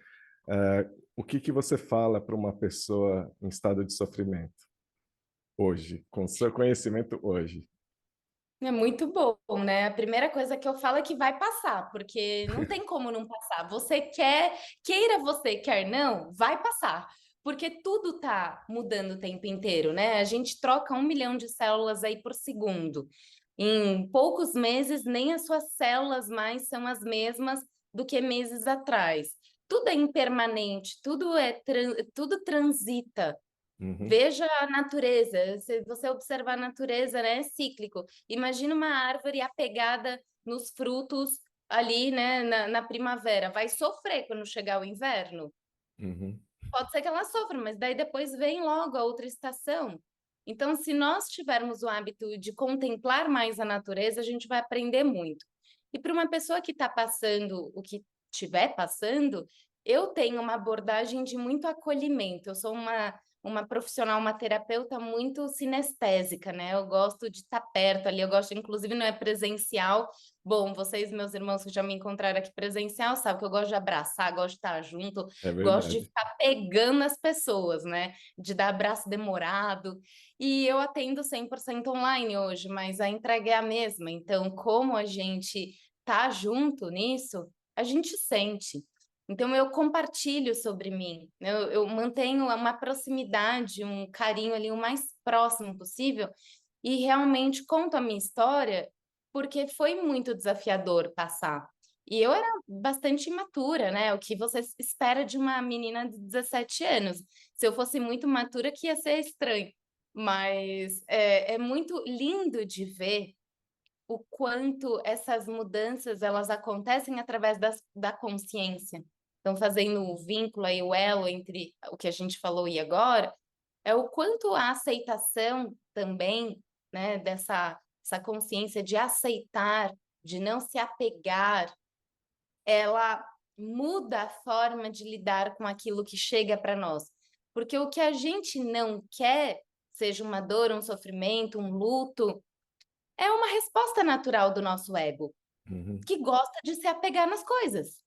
o que que você fala para uma pessoa em estado de sofrimento hoje, com o seu conhecimento hoje? É muito bom, né? A primeira coisa que eu falo é que vai passar, porque não tem como não passar. Você quer, queira você, quer não, vai passar. Porque tudo tá mudando o tempo inteiro, né? A gente troca 1 milhão de células aí por segundo. Em poucos meses, nem as suas células mais são as mesmas do que meses atrás. Tudo é impermanente, tudo transita. Uhum, Veja a natureza, se você observar a natureza, né, é cíclico. Imagina uma árvore apegada nos frutos ali, né, na primavera. Vai sofrer quando chegar o inverno? uhum, Pode ser que ela sofra, mas daí depois vem logo a outra estação. Então, se nós tivermos o hábito de contemplar mais a natureza, a gente vai aprender muito. E para uma pessoa que está passando o que estiver passando, eu tenho uma abordagem de muito acolhimento. Eu sou uma profissional, uma terapeuta muito sinestésica, né? Eu gosto de estar perto ali, eu gosto, inclusive, não é presencial. Bom, vocês, meus irmãos que já me encontraram aqui presencial, sabem que eu gosto de abraçar, gosto de estar junto, é gosto de verdade. ficar pegando as pessoas, né? De dar abraço demorado. E eu atendo 100% online hoje, mas a entrega é a mesma. Então, como a gente tá junto nisso, a gente sente. Então, eu compartilho sobre mim, eu mantenho uma proximidade, um carinho ali o mais próximo possível e realmente conto a minha história porque foi muito desafiador passar. E eu era bastante imatura, né? O que você espera de uma menina de 17 anos. Se eu fosse muito matura, que ia ser estranho. Mas é muito lindo de ver o quanto essas mudanças elas acontecem através da consciência. Então, fazendo o vínculo aí, o elo entre o que a gente falou e agora, é o quanto a aceitação também, né, essa consciência de aceitar, de não se apegar, ela muda a forma de lidar com aquilo que chega para nós. Porque o que a gente não quer, seja uma dor, um sofrimento, um luto, é uma resposta natural do nosso ego, Uhum, que gosta de se apegar nas coisas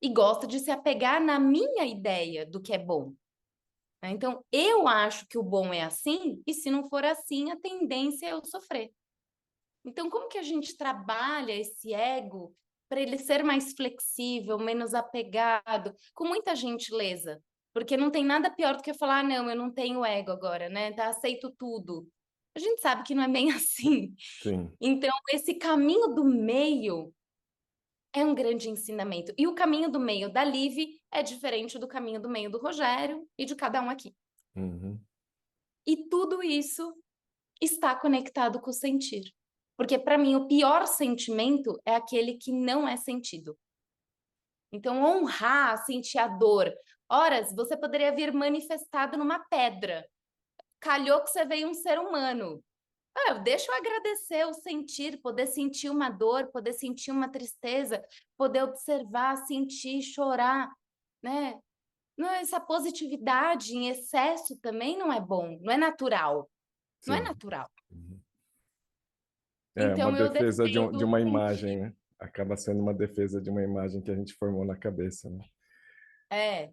e gosta de se apegar na minha ideia do que é bom, né? Então, eu acho que o bom é assim, e se não for assim, a tendência é eu sofrer. Então, como que a gente trabalha esse ego para ele ser mais flexível, menos apegado, com muita gentileza? Porque não tem nada pior do que falar, ah, não, eu não tenho ego agora, né? Tá, aceito tudo. A gente sabe que não é bem assim. sim. Então, esse caminho do meio é um grande ensinamento. E o caminho do meio da Liv é diferente do caminho do meio do Rogério e de cada um aqui. Uhum, E tudo isso está conectado com o sentir. Porque, para mim, o pior sentimento é aquele que não é sentido. Então, honrar, sentir a dor. Horas, você poderia vir manifestado numa pedra. Calhou que você veio um ser humano. Deixa eu agradecer o sentir, poder sentir uma dor, poder sentir uma tristeza, poder observar, sentir, chorar, né? Não, essa positividade em excesso também não é bom, não é natural. Não é sim. natural. Uhum. É uma Então eu defesa de defendo uma sentir. imagem, né? Acaba sendo uma defesa de uma imagem que a gente formou na cabeça, né? É,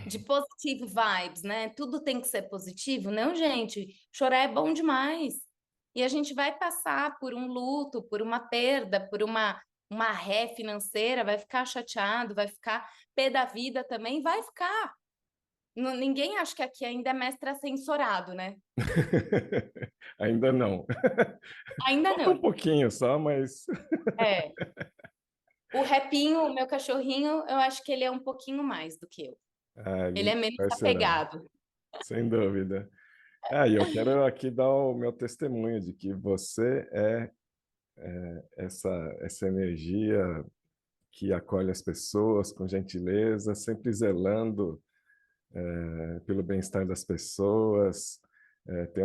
de positive vibes, né? Tudo tem que ser positivo. Não, gente, chorar é bom demais. E a gente vai passar por um luto, por uma perda, por uma ré financeira, vai ficar chateado, vai ficar pé da vida também, vai ficar. Ninguém acha que aqui ainda é mestre ascensorado, né? Ainda não. Ainda Falta um não. pouquinho só, mas É. O Repinho, o meu cachorrinho, eu acho que ele é um pouquinho mais do que eu. ah, Ele é ele menos vai ser, apegado. sem dúvida. E eu quero aqui dar o meu testemunho de que você essa energia que acolhe as pessoas com gentileza, sempre zelando pelo bem-estar das pessoas, tem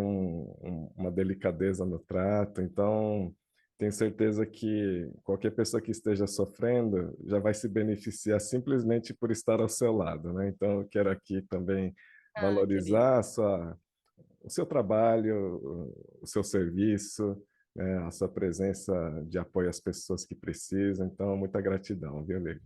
uma delicadeza no trato. Então, tenho certeza que qualquer pessoa que esteja sofrendo já vai se beneficiar simplesmente por estar ao seu lado, né? Então, eu quero aqui também Ah, querido. valorizar o seu trabalho, o seu serviço, né? A sua presença de apoio às pessoas que precisam. Então, muita gratidão, viu, Lívia?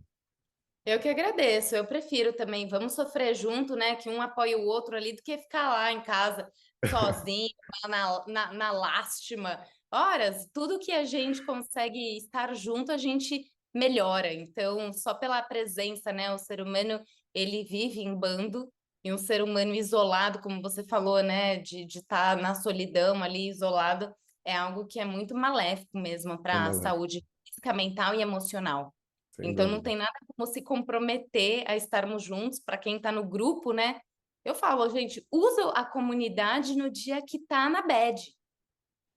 Eu que agradeço, eu prefiro também, vamos sofrer junto, né? Que um apoie o outro ali, do que ficar lá em casa sozinho, na lástima. Ora, tudo que a gente consegue estar junto, a gente melhora. Então, só pela presença, né? O ser humano, ele vive em bando, e um ser humano isolado, como você falou, né? De estar na solidão ali, isolado, é algo que é muito maléfico mesmo para a Vamos lá, saúde física, mental e emocional. sem Então, não dúvida. tem nada como se comprometer a estarmos juntos. Para quem está no grupo, né? Eu falo, gente, usa a comunidade no dia que tá na bad.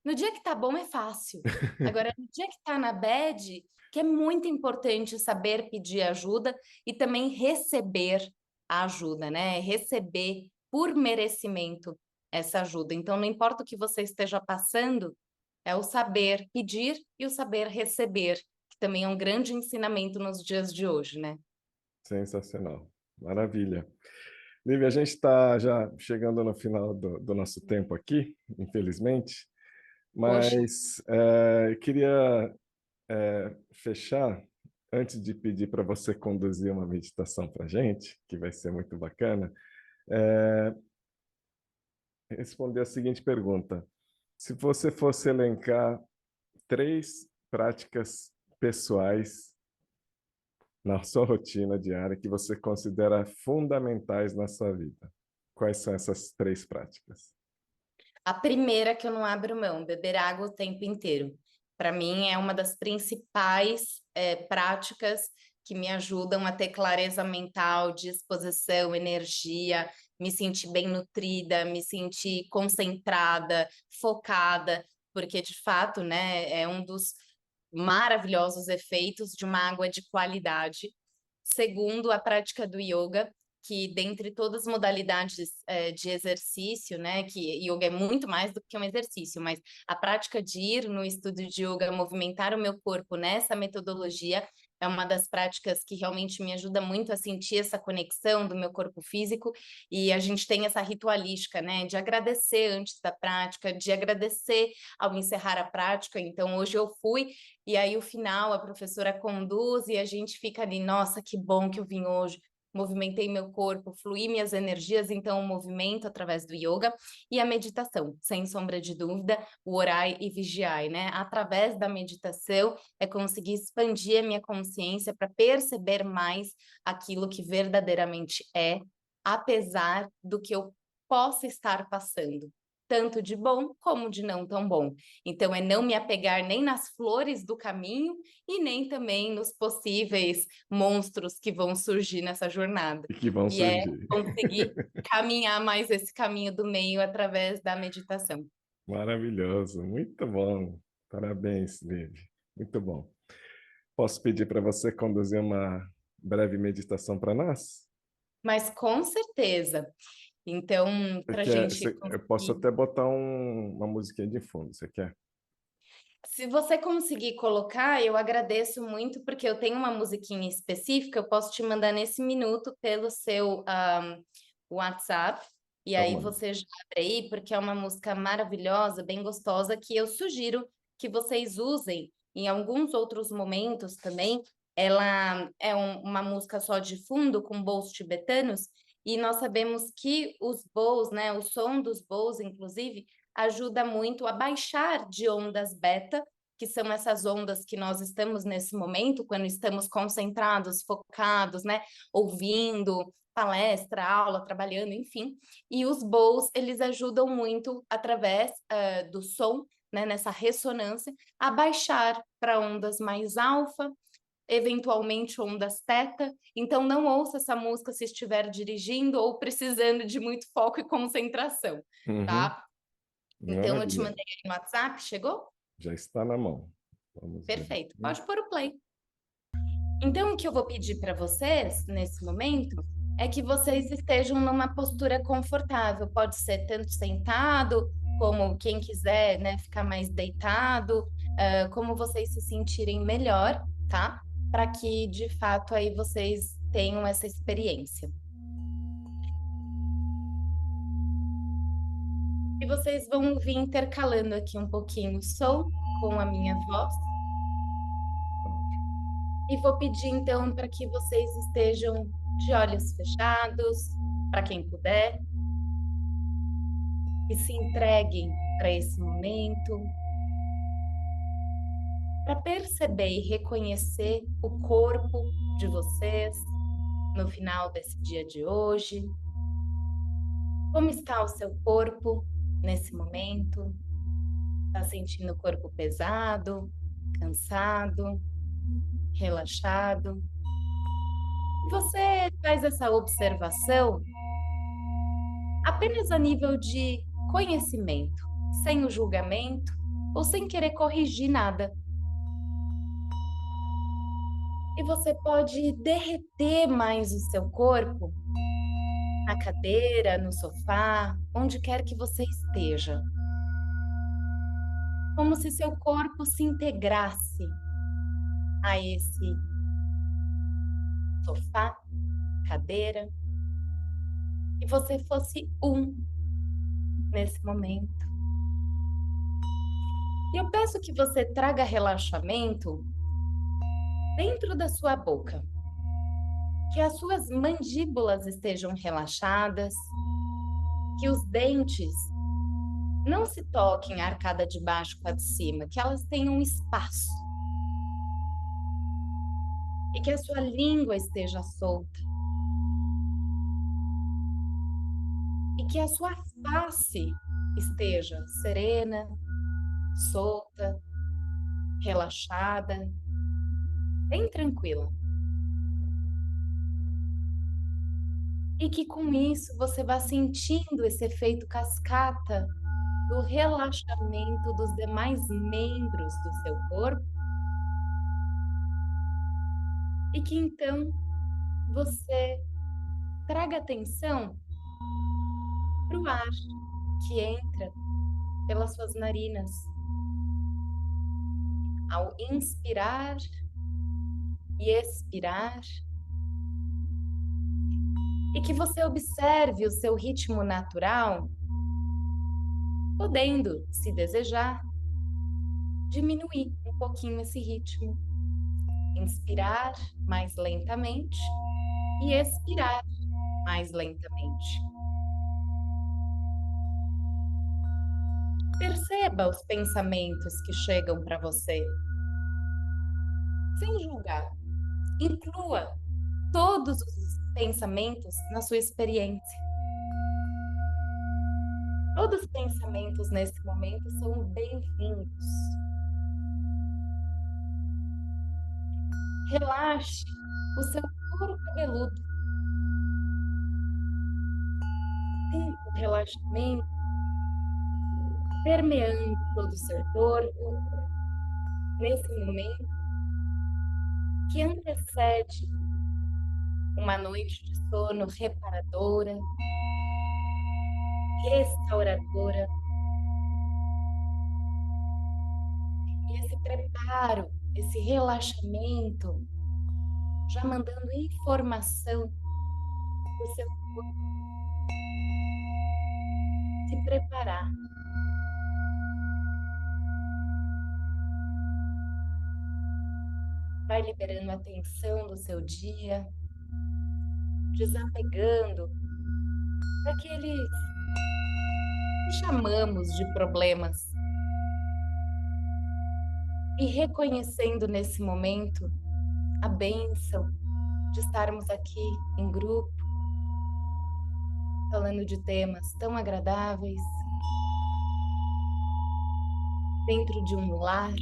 No dia que tá bom é fácil. Agora, no dia que tá na bad, que é muito importante saber pedir ajuda e também receber a ajuda, né? Receber por merecimento essa ajuda. Então, não importa o que você esteja passando, é o saber pedir e o saber receber, que também é um grande ensinamento nos dias de hoje, né? Sensacional. Maravilha. Lívia, a gente está já chegando no final do nosso tempo aqui, infelizmente, Poxa, mas eu queria fechar, antes de pedir para você conduzir uma meditação para a gente, que vai ser muito bacana, responder a seguinte pergunta. Se você fosse elencar 3 práticas pessoais na sua rotina diária que você considera fundamentais na sua vida, quais são essas 3 práticas? a primeira que eu não abro mão, beber água o tempo inteiro. Para mim é uma das principais práticas que me ajudam a ter clareza mental, disposição, energia, me sentir bem nutrida, me sentir concentrada, focada, porque de fato, né, é um dos maravilhosos efeitos de uma água de qualidade. Segundo, a prática do yoga, que dentre todas as modalidades de exercício, né, que yoga é muito mais do que um exercício, mas a prática de ir no estúdio de yoga, movimentar o meu corpo nessa metodologia, é uma das práticas que realmente me ajuda muito a sentir essa conexão do meu corpo físico, e a gente tem essa ritualística, né, de agradecer antes da prática, de agradecer ao encerrar a prática. Então, hoje eu fui, e aí o final a professora conduz e a gente fica ali, nossa, que bom que eu vim hoje. Movimentei meu corpo, fluí minhas energias, então o movimento através do yoga e a meditação, sem sombra de dúvida, o orai e vigiai, né? Através da meditação é conseguir expandir a minha consciência para perceber mais aquilo que verdadeiramente é, apesar do que eu possa estar passando, tanto de bom como de não tão bom. Então, é não me apegar nem nas flores do caminho e nem também nos possíveis monstros que vão surgir nessa jornada. E que vão E é surgir. conseguir caminhar mais esse caminho do meio através da meditação. Maravilhoso, muito bom. Parabéns, Liv. Muito bom. Posso pedir para você conduzir uma breve meditação para nós? Mas com certeza. Então, para a gente Eu posso conseguir. até botar uma musiquinha de fundo, você quer? Se você conseguir colocar, eu agradeço muito, porque eu tenho uma musiquinha específica, eu posso te mandar nesse minuto pelo seu WhatsApp, e Então, aí mano. você já abre aí, porque é uma música maravilhosa, bem gostosa, que eu sugiro que vocês usem em alguns outros momentos também. Ela é uma música só de fundo, com bowls tibetanos, e nós sabemos que os bowls, né, o som dos bowls, inclusive, ajuda muito a baixar de ondas beta, que são essas ondas que nós estamos nesse momento, quando estamos concentrados, focados, né, ouvindo palestra, aula, trabalhando, enfim. E os bowls, eles ajudam muito, através do som, né, nessa ressonância, a baixar para ondas mais alfa, eventualmente ondas teta, então não ouça essa música se estiver dirigindo ou precisando de muito foco e concentração, Uhum. tá? Então eu te Maravilha. mandei aí no WhatsApp, chegou? Já está na mão. Vamos ver Perfeito, aqui. pode pôr o play. Então o que eu vou pedir para vocês nesse momento é que vocês estejam numa postura confortável, pode ser tanto sentado, como quem quiser, né, ficar mais deitado, como vocês se sentirem melhor, tá? Para que de fato aí vocês tenham essa experiência. E vocês vão vir intercalando aqui um pouquinho o som com a minha voz. E vou pedir então para que vocês estejam de olhos fechados, para quem puder, e se entreguem para esse momento, para perceber e reconhecer o corpo de vocês no final desse dia de hoje. Como está o seu corpo nesse momento? Está sentindo o corpo pesado, cansado, relaxado? E você faz essa observação apenas a nível de conhecimento, sem o julgamento ou sem querer corrigir nada. E você pode derreter mais o seu corpo na cadeira, no sofá, onde quer que você esteja. Como se seu corpo se integrasse a esse sofá, cadeira, e você fosse nesse momento. E eu peço que você traga relaxamento dentro da sua boca, que as suas mandíbulas estejam relaxadas, que os dentes não se toquem a arcada de baixo com a de cima, que elas tenham espaço. E que a sua língua esteja solta. E que a sua face esteja serena, solta, relaxada, bem tranquila. E que com isso você vá sentindo esse efeito cascata do relaxamento dos demais membros do seu corpo. E que então você traga atenção para o ar que entra pelas suas narinas. Ao inspirar e expirar. E que você observe o seu ritmo natural, podendo, se desejar, diminuir um pouquinho esse ritmo. Inspirar mais lentamente e expirar mais lentamente. Perceba os pensamentos que chegam para você, sem julgar. Inclua todos os pensamentos na sua experiência. Todos os pensamentos nesse momento são bem-vindos. Relaxe o seu couro cabeludo. Sinta o relaxamento permeando todo o seu corpo nesse momento que antecede uma noite de sono reparadora, restauradora. E esse preparo, esse relaxamento, já mandando informação para o seu corpo se preparar. Vai liberando a tensão do seu dia, desapegando daqueles que chamamos de problemas e reconhecendo nesse momento a bênção de estarmos aqui em grupo, falando de temas tão agradáveis, dentro de um lar,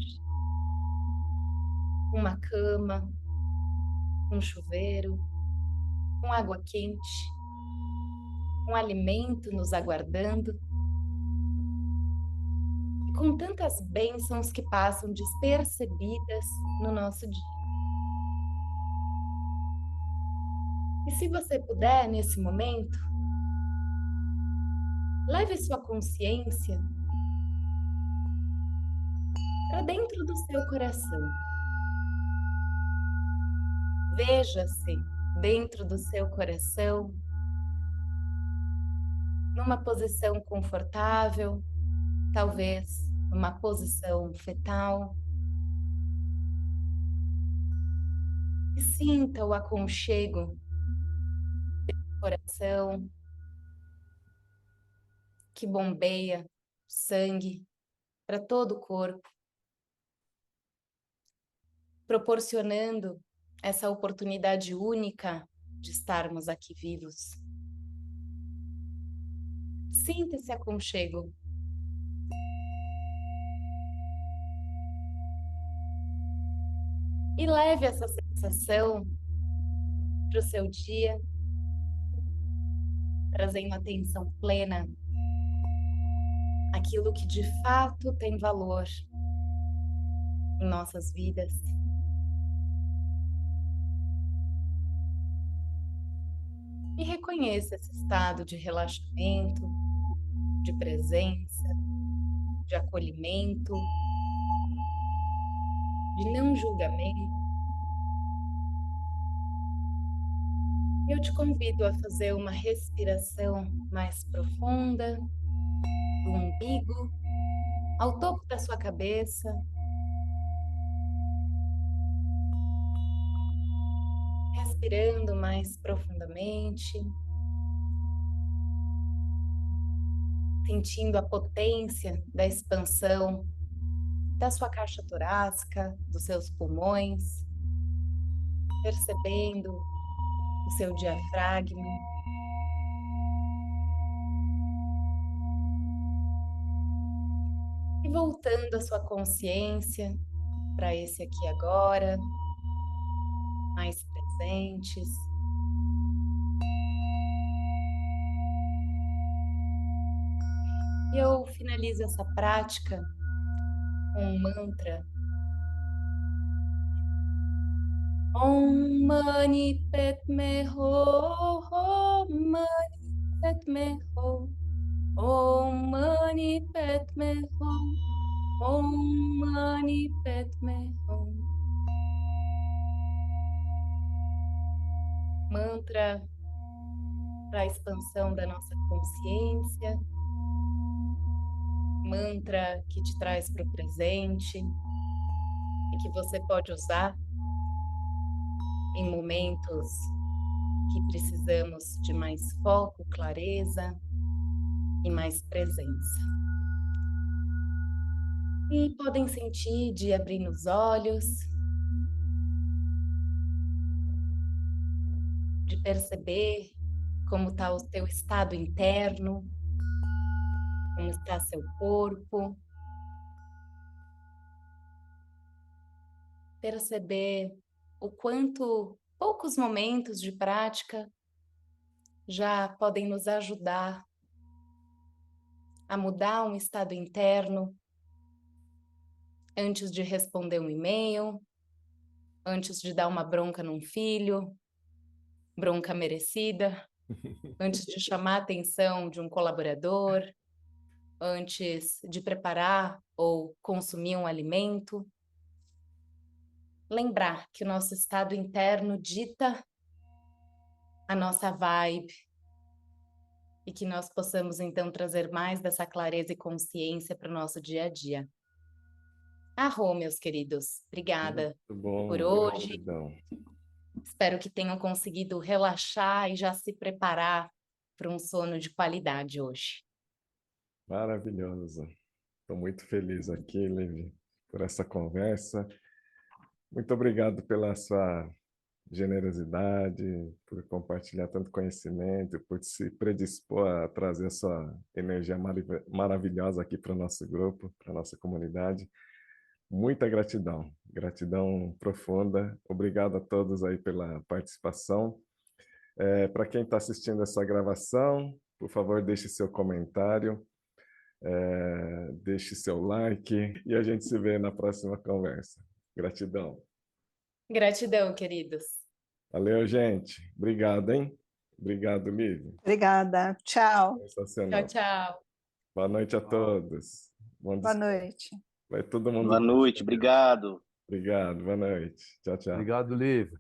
uma cama, com chuveiro, com água quente, com alimento nos aguardando, e com tantas bênçãos que passam despercebidas no nosso dia. E se você puder, nesse momento, leve sua consciência para dentro do seu coração. Veja-se dentro do seu coração, numa posição confortável, talvez numa posição fetal. E sinta o aconchego do coração que bombeia sangue para todo o corpo, proporcionando essa oportunidade única de estarmos aqui vivos. Sinta esse aconchego. E leve essa sensação para o seu dia, trazendo atenção plena àquilo que de fato tem valor em nossas vidas. E reconheça esse estado de relaxamento, de presença, de acolhimento, de não julgamento. Eu te convido a fazer uma respiração mais profunda, do umbigo ao topo da sua cabeça. Respirando mais profundamente, sentindo a potência da expansão da sua caixa torácica, dos seus pulmões, percebendo o seu diafragma. E voltando a sua consciência para esse aqui agora, mais presentes. E eu finalizo essa prática com um mantra. Om Mani Padme Hum, Om Mani Padme Hum, Om Mani Padme Hum, Om Mani Padme Hum. Mantra para a expansão da nossa consciência, mantra que te traz para o presente e que você pode usar em momentos que precisamos de mais foco, clareza e mais presença. E podem sentir de abrir os olhos, de perceber como está o teu estado interno, como está seu corpo. Perceber o quanto poucos momentos de prática já podem nos ajudar a mudar um estado interno antes de responder um e-mail, antes de dar uma bronca num filho, bronca merecida, antes de chamar a atenção de um colaborador, antes de preparar ou consumir um alimento. Lembrar que o nosso estado interno dita a nossa vibe e que nós possamos então trazer mais dessa clareza e consciência para o nosso dia a dia. Arro, meus queridos, obrigada Muito bom, por hoje. gratidão. Espero que tenham conseguido relaxar e já se preparar para um sono de qualidade hoje. Maravilhoso. Estou muito feliz aqui, Levi, por essa conversa. Muito obrigado pela sua generosidade, por compartilhar tanto conhecimento, por se predispor a trazer a sua energia maravilhosa aqui para o nosso grupo, para a nossa comunidade. Muita gratidão, gratidão profunda. Obrigado a todos aí pela participação. Para quem está assistindo essa gravação, por favor, deixe seu comentário, deixe seu like e a gente se vê na próxima conversa. Gratidão. Gratidão, queridos. Valeu, gente. Obrigado, hein? Obrigado, Lívia. Obrigada. Tchau. Tchau, Sensacional. tchau. Boa noite a todos. Bom Boa descanso. noite. Vai todo mundo. Boa noite, obrigado. Obrigado, boa noite. Tchau, tchau. Obrigado, Lívia.